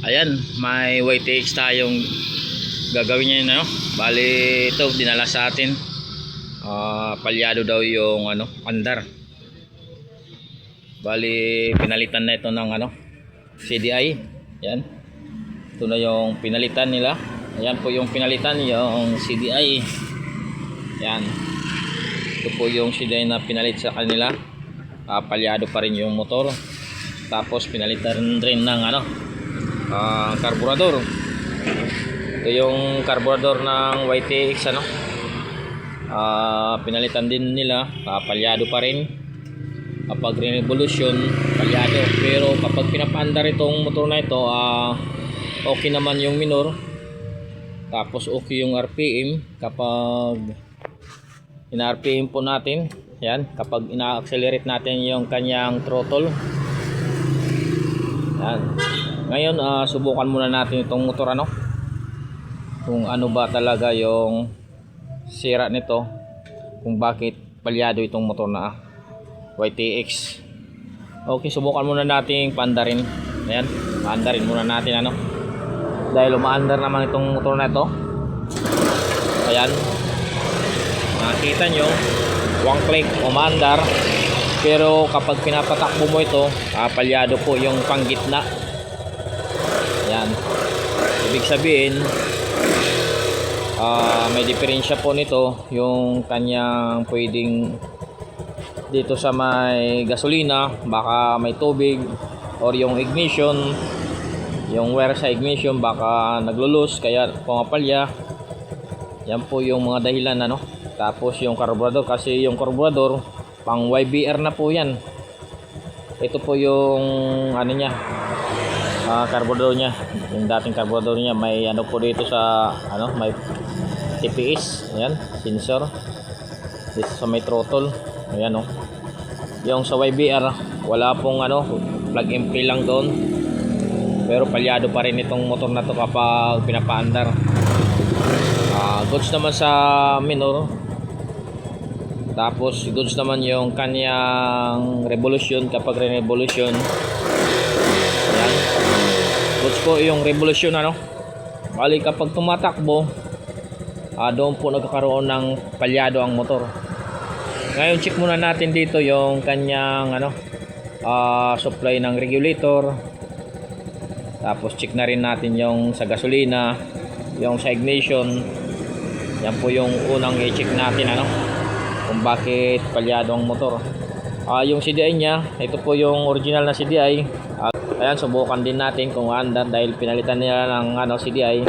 Ayan, may YTX tayong gagawin niya, no? Bali ito dinala sa atin. Palyado daw yung andar. Bali pinalitan na ito ng CDI. Yan. Ito na yung pinalitan nila. Ayan po yung pinalitan, yung CDI. Yan. Ito po yung CDI na pinalit sa kanila. Palyado pa rin yung motor. Tapos pinalitan rin ng karburador. Ito yung karburador ng YTX pinalitan din nila. Palyado pa rin. Kapag revolution, palyado. Pero kapag pinapaandar itong motor na ito, okay naman yung minor. Tapos okay yung RPM. Kapag ina-RPM po natin, yan, kapag ina-accelerate natin yung kanyang throttle, yan. Ngayon subukan muna natin itong motor kung ano ba talaga yung sira nito, kung bakit palyado itong motor na YTX. Okay, subukan muna natin paandarin. Ayan, paandarin muna natin dahil umaandar naman itong motor na ito. Ayan, makikita nyo one click umaandar. Pero kapag pinapatakbo mo ito, palyado po yung panggitna. Yan. Ibig sabihin, may diferensya po nito. Yung kanyang pwedeng dito sa may gasolina, baka may tubig, or yung ignition, yung wire sa ignition baka naglulus kaya pumapalya. Yan po yung mga dahilan Tapos yung carburetor, kasi yung carburetor pang YBR na po yan. Ito po yung niya, carburetor niya. Yung dating carburetor niya may po dito sa may TPS. Ayan, sensor dito sa may throttle. Ayan yung sa YBR wala pong plug and play lang doon. Pero palyado pa rin itong motor na to kapag pinapaandar. Goods naman sa minor. Tapos goods naman yung kanyang revolution kapag revolution. Ayan. Goods po yung revolution Bali kapag tumatakbo, doon po nagkakaroon ng palyado ang motor. Ngayon check muna natin dito yung kanyang supply ng regulator. Tapos check na rin natin yung sa gasolina, yung sa ignition. Yan po yung unang i-check natin kung bakit palyado ang motor. Yung CDI niya, ito po yung original na CDI. Ayan, subukan din natin kung andar dahil pinalitan nila ng CDI.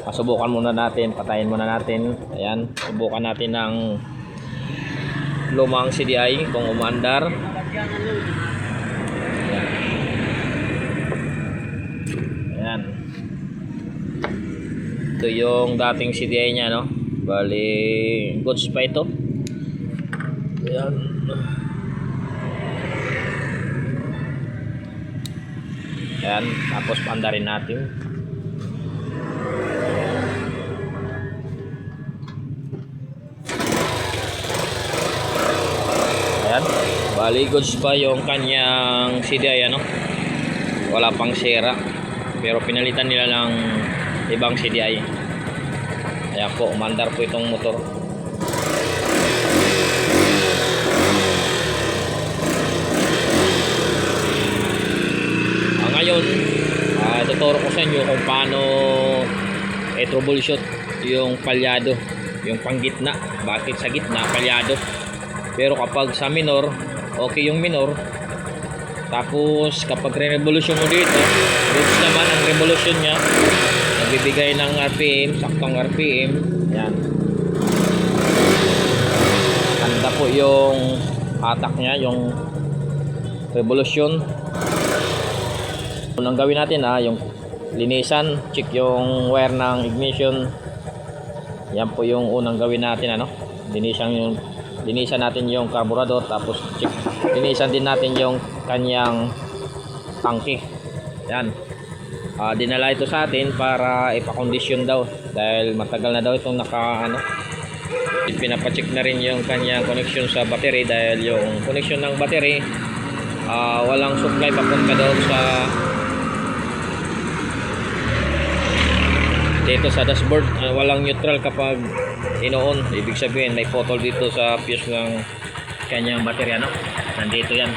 Subukan muna natin, patayin muna natin. Ayan, subukan natin ng lumang CDI kung umandar. Ayan. Ito yung dating CDI niya Bali goods pa ito. Ayan. Ayan, tapos paandarin natin. Ayan, bali goods pa yung kanyang CDI wala pang sira. Pero pinalitan nila ng ibang CDI. Ayan po, umandar po itong motor. Ngayon, tuturo ko sa inyo kung paano troubleshoot yung palyado, yung panggitna. Bakit sa gitna palyado? Pero kapag sa minor, okay yung minor. Tapos kapag re-revolution mo dito, goods naman ang revolution nya. Nagbibigay ng RPM, saktong RPM. Yan. Ganda po yung hatak nya, yung revolution. Unang gawin natin yung linisan, check yung wire ng ignition. Yan po yung unang gawin natin linisan natin yung carburetor. Tapos check, linisan din natin yung kanyang tangke. Yan. Dinala ito sa atin para ipakondisyon daw dahil matagal na daw itong pinapacheck na rin yung kanyang connection sa battery dahil yung connection ng battery walang supply papunta doon sa dito sa dashboard, walang neutral kapag ino-on. Ibig sabihin may putol dito sa fuse ng kanyang baterya, no? Nandito yan.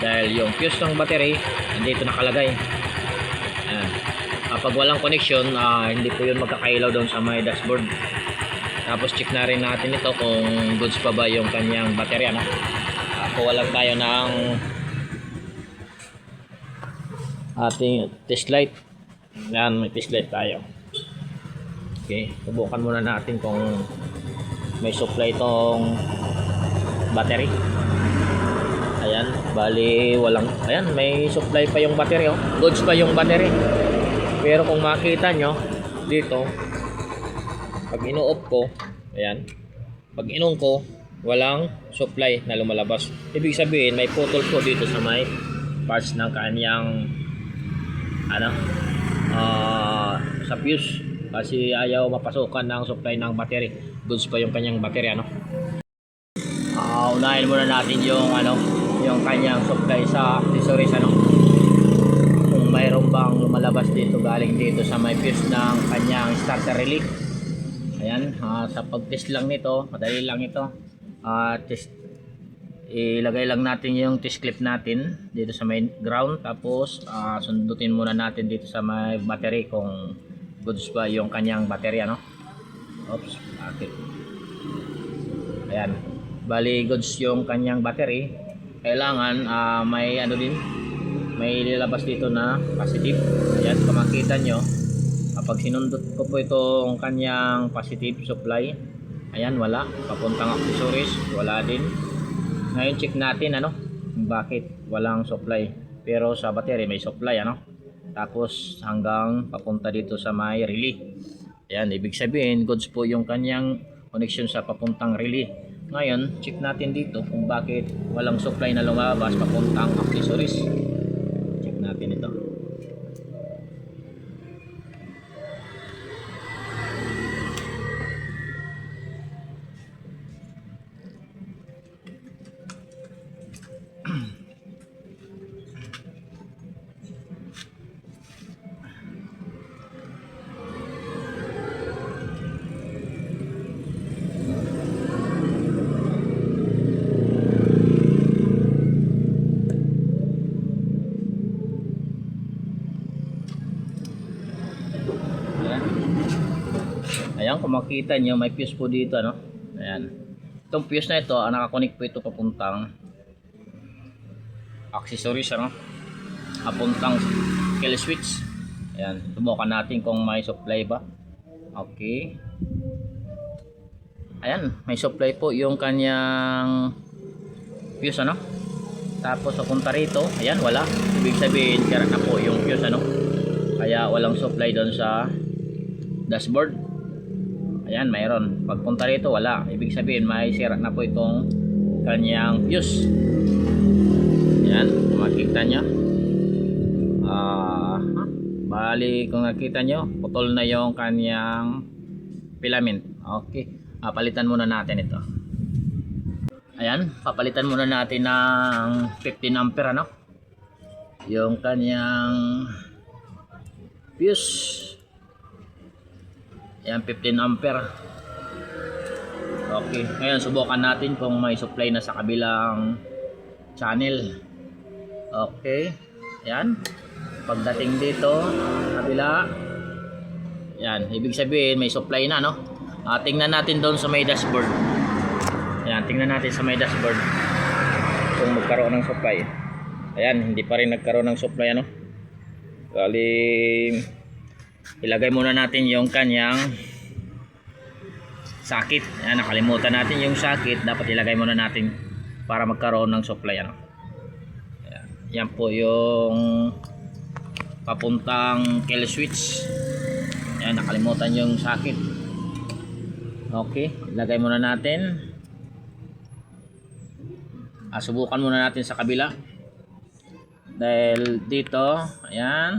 Dahil yung fuse ng battery, nandito nakalagay. Ayan. Kapag walang connection, hindi po yun magkakailaw doon sa may dashboard. Tapos check na rin natin ito kung goods pa ba yung kanyang baterya, no? Kuha lang tayo ng ating test light. Yan, may test light tayo. Okay, subukan muna natin kung may supply itong battery. Ayan, bali walang, ayan, may supply pa yung battery, oh. Goods pa yung battery. Pero kung makita nyo dito, pag ino-off ko, ayan, pag in-on ko, walang supply na lumalabas. Ibig sabihin may putol po dito sa may parts ng kanyang sa fuse, kasi ayaw mapasukan ng supply ng battery. Goods pa yung kanyang battery, ano. Unahin muna natin yung yung kanyang supply sa accessories, ano. Kung mayroon bang lumalabas dito galing dito sa may fuse ng kanyang starter relay. Ayan, sa pag-test lang nito, madali lang ito. Ilagay lang natin yung test clip natin dito sa may ground, tapos sundutin muna natin dito sa may battery kung goods ba yung kanyang baterya, no? Oops, bakit? Ayan, bali goods yung kanyang battery. Kailangan may may lalabas dito na positive. Ayan, kung makita nyo, kapag sinundot ko po itong kanyang positive supply, ayan, wala. Papuntang accessories, wala din. Ngayon check natin bakit walang supply, pero sa battery may supply, tapos hanggang papunta dito sa may relay. Ayan, ibig sabihin goods po yung kanyang connection sa papuntang relay. Ngayon check natin dito kung bakit walang supply na lumabas papuntang accessories. Check natin ito. Ayan, kung makita nyo may fuse po dito, ayan, itong fuse na ito, nakakonect po ito papuntang accessories, papuntang kill switch. Ayan, subukan natin kung may supply ba. Okay, ayan, may supply po yung kanyang fuse, tapos papunta rito, ayan, wala. Ibig sabihin sira na po yung fuse, kaya walang supply doon sa dashboard. Ayan, mayroon. Pagpunta rito, wala. Ibig sabihin, may sira na po itong kanyang fuse. Ayan, makikita nyo. Bali, kung nakita nyo, putol na yung kanyang filament. Okay. Palitan muna natin ito. Ayan, papalitan muna natin ng 15 ampere, yung kanyang fuse. Ayan, 15 ampere. Okay, ngayon subukan natin kung may supply na sa kabilang channel. Okay, ayan, pagdating dito kabila, ayan, ibig sabihin may supply na, tingnan natin doon sa may dashboard. Ayan, tingnan natin sa may dashboard kung magkaroon ng supply. Ayan, hindi pa rin nagkaroon ng supply, Bali, ilagay muna natin yung kanyang socket. Ayan, nakalimutan natin yung socket. Dapat ilagay muna natin para magkaroon ng supply, Ayan, yan po yung papuntang kill switch. Ayan, nakalimutan yung socket. Okay, ilagay muna natin. Subukan muna natin sa kabila. Dahil dito, ayan.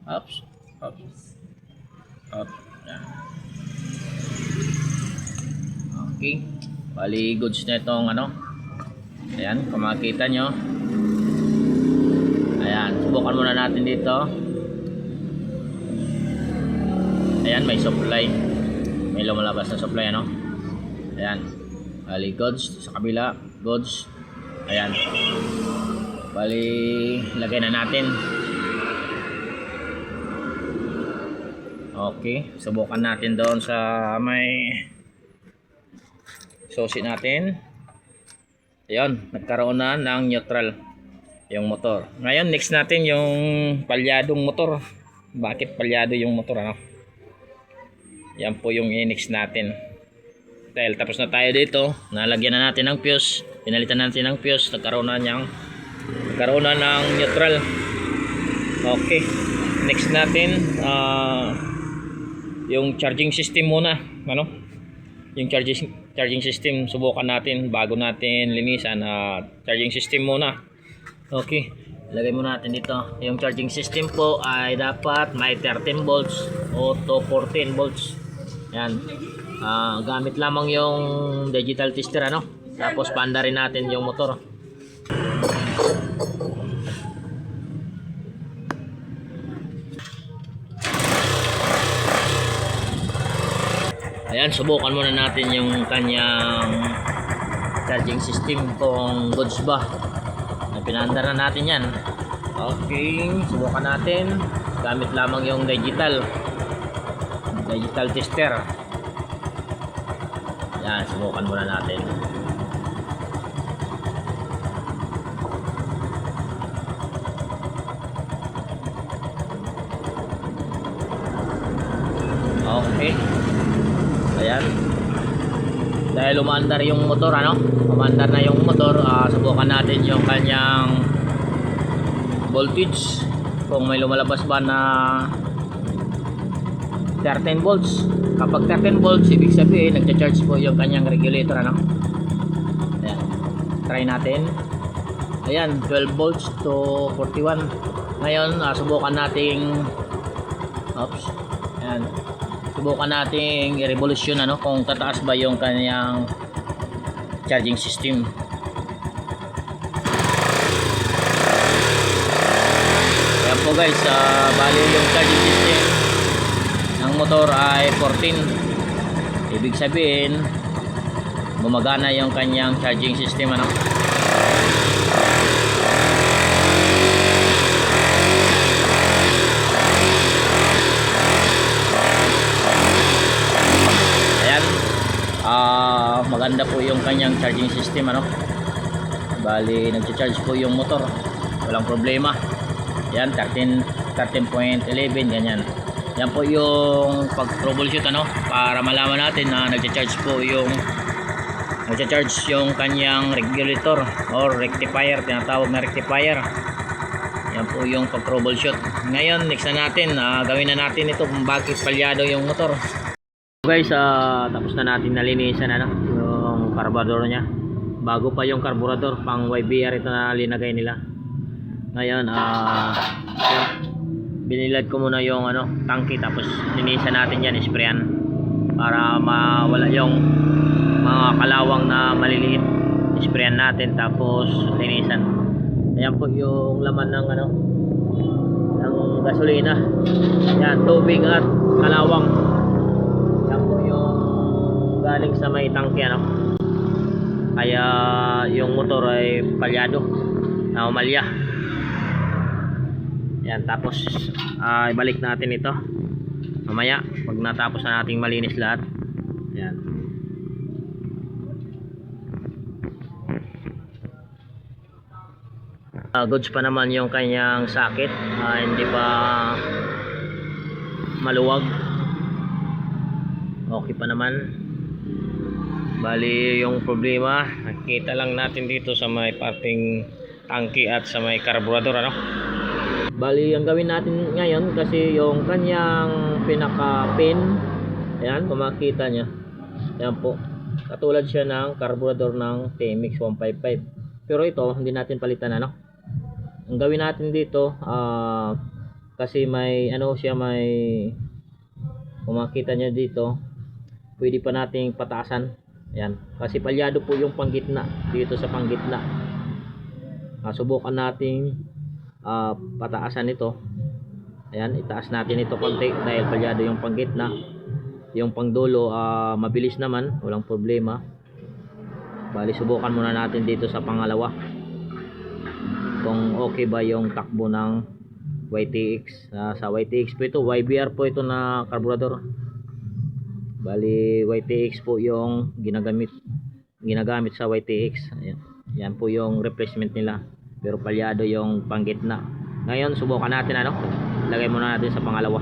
Oops. Yan. Okay, bali goods na itong ayan, kung makita nyo, ayan, subukan muna natin dito. Ayan, may supply. May lumalabas na supply, ano? Ayan. Bali, goods. Sa kabila, goods. Ayan. Bali, lagay na natin. Okay. Subukan natin doon sa may susi natin. Ayan. Nagkaroon na ng neutral yung motor. Ngayon, next natin yung palyadong motor. Bakit palyado yung motor, ano? Yan po yung i-next natin. Dahil tapos na tayo dito, nalagyan na natin ng fuse, pinalitan natin ng fuse, nagkaroon na ng neutral. Okay, next natin yung charging system muna, ano? Yung charging system subukan natin bago natin linisan. Charging system muna. Okay, lagay muna natin dito. Yung charging system po ay dapat may 13 volts o to 14 volts. Yan. Gamit lamang yung digital tester, ano? Tapos panda rin natin yung motor. Ayan, subukan muna natin yung kanyang charging system kung goods ba. Pinandar na natin yan. Okay, subukan natin. Gamit lamang yung digital tester. Yan, subukan muna natin. Okay. Ayan. Dahil umandar yung motor, ano? Umandar na yung motor, subukan natin yung kanyang voltage. Kung may lumalabas ba na 13 volts. Kapag 13 volts, ibig sabihin nagcha-charge po yung kanyang regulator, ano? Ayan. Try natin. Ayan, 12 volts to 41. Ngayon, subukan nating ayan. Subukan nating i-revolution, ano, kung tataas ba yung kanyang charging system. Ayan po guys, bali yung charging system ng motor ay 14. Ibig sabihin gumagana yung kanyang charging system, ano. Maganda po yung kanyang charging system, ano. Bali nagcha-charge po yung motor, walang problema. Yan, 13.11 ganyan. Yan po yung pag-troubleshoot, ano, para malaman natin na nagcha-charge yung kanyang regulator or rectifier, tinatawag na rectifier. Yan po yung pag-troubleshoot. Ngayon, next na natin, gawin na natin ito kung bakit palyado yung motor. Guys, tapos na natin nalinisan, ano, yung carburetor niya. Bago pa yung carburetor, pang YBR ito na linagay nila. Ngayon, binilad ko muna yung, ano, tangke, tapos linisan natin yan, sprayan para mawala yung mga kalawang na maliliit. Sprayan natin tapos linisan. Ayan po yung laman ng, ano, ng gasolina. Yan, tubig at kalawang. Galing sa may tangke, ano, kaya yung motor ay palyado na umalya. Yan, tapos ibalik natin ito mamaya pag natapos na nating malinis lahat. Yan. Goods pa naman yung kanyang socket, hindi pa maluwag, okay pa naman. Bali yung problema nakita lang natin dito sa may parting tangke at sa may carburetor, ano. Bali ang gawin natin ngayon, kasi yung kanyang pinaka pin, ayan, kung makita nya, ayan po, katulad siya ng carburetor ng TMX 155, pero ito hindi natin palitan, ano. Ang gawin natin dito, kasi may, ano siya, may, kung makita nya dito, pwede pa nating pataasan. Ayan, kasi palyado po yung panggitna dito sa panggitna. Subukan nating pataasan ito Ayan, itaas natin ito konti dahil palyado yung panggitna. Yung pangdulo mabilis naman, walang problema. Bali subukan muna natin dito sa pangalawa kung okay ba yung takbo ng YTX. Sa YTX po ito, YBR po ito na karburador. Bali YTX po yung ginagamit sa YTX. Ayan. Yan po yung replacement nila, pero palyado yung panggitna. Ngayon subukan natin lagay muna natin sa pangalawa,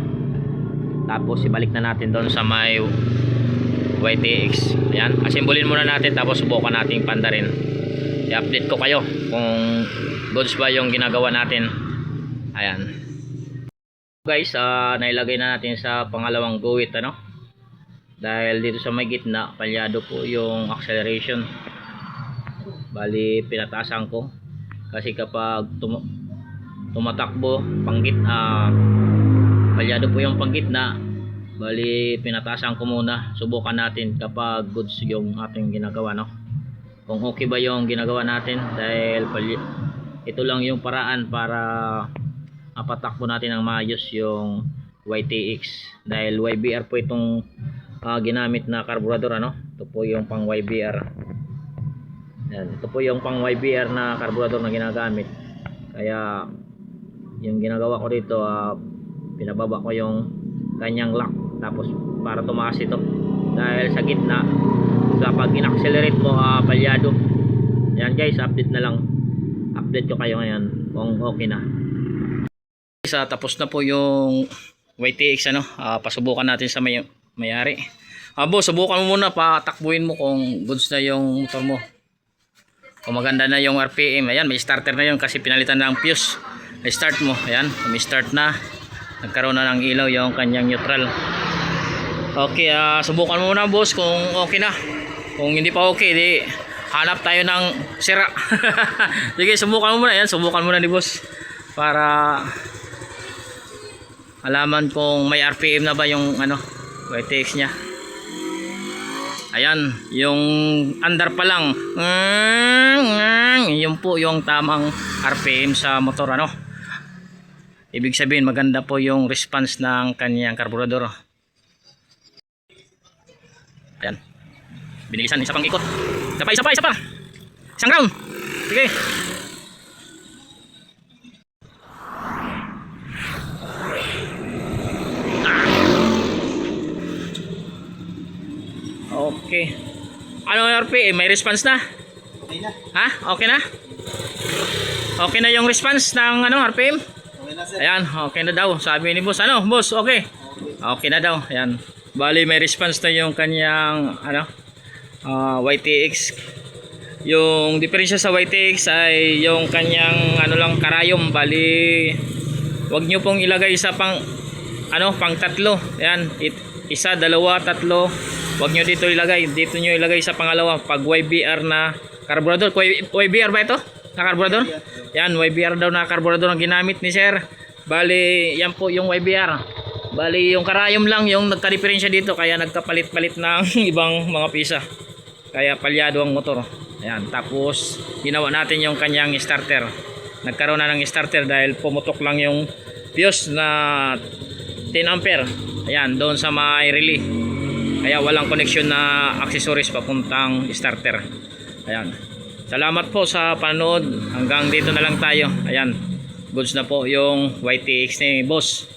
tapos ibalik na natin doon sa may YTX. Ayan, asimbolin muna natin tapos subukan nating panda rin. I-update ko kayo kung goods ba yung ginagawa natin. Ayan guys, nailagay na natin sa pangalawang guhit dahil dito sa may gitna palyado po yung acceleration. Bali pinataasan ko kasi kapag tumatakbo palyado po yung panggitna. Bali pinataasan ko muna, subukan natin kapag goods yung ating ginagawa kung okay ba yung ginagawa natin, dahil ito lang yung paraan para mapatakbo natin ng maayos yung YTX, dahil YBR po itong ginamit na karburador. Ito po yung pang YBR. Yan, ito po yung pang YBR na karburador na ginagamit. Kaya yung ginagawa ko dito, pinababa ko yung kanyang lock tapos para tumaas ito, dahil sa gitna kapag in-accelerate mo palyado. Yan guys, update ko kayo ngayon kung okay na. Tapos na po yung YTX pasubukan natin sa may-ari. Boss, subukan mo muna, patakbuhin mo kung goods na yung motor mo, kung maganda na yung RPM. Ayan, may starter na yun kasi pinalitan na ang fuse. I-start mo, ayan, may start na, nagkaroon na ng ilaw yung kanyang neutral. Okay, subukan mo muna boss kung okay na. Kung hindi pa okay, di hanap tayo ng sira. Sige, subukan mo muna. Ayan, subukan muna ni boss para alaman kung may RPM na ba yung YTX nya. Ayan, yung under pa lang, yun po yung tamang RPM sa motor. Ibig sabihin maganda po yung response ng kanyang karburador. Ayan, binilisan, isa pang ikot, isa pa, isang round. Sige. Okay. Ano yung RPM? May response na? Okay na. Ha? Okay na? Okay na yung response ng RPM? Okay na sir. Ayan, okay na daw. Sabi ni boss, boss, okay. Okay na daw. Ayan. Bali may response na yung kanyang YTX. Yung diferensya sa YTX ay yung kanyang karayom. Bali wag nyo pong ilagay sa pang tatlo. Ayan, isa, dalawa, tatlo. Wag nyo dito ilagay. Dito nyo ilagay sa pangalawa pag YBR na karburador. YBR ba ito? Na karburador? Yan, YBR daw na karburador ang ginamit ni sir. Bali, yan po yung YBR. Bali, yung karayom lang yung nagka-diferensya dito, kaya nagkapalit-palit ng ibang mga pisa. Kaya palyado ang motor. Ayan, tapos ginawa natin yung kanyang starter. Nagkaroon na ng starter dahil pumutok lang yung fuse na 10 ampere. Ayan, doon sa may relay. Kaya walang connection na accessories papuntang starter. Ayan. Salamat po sa panonood. Hanggang dito na lang tayo. Ayan. Goods na po yung YTX ni boss.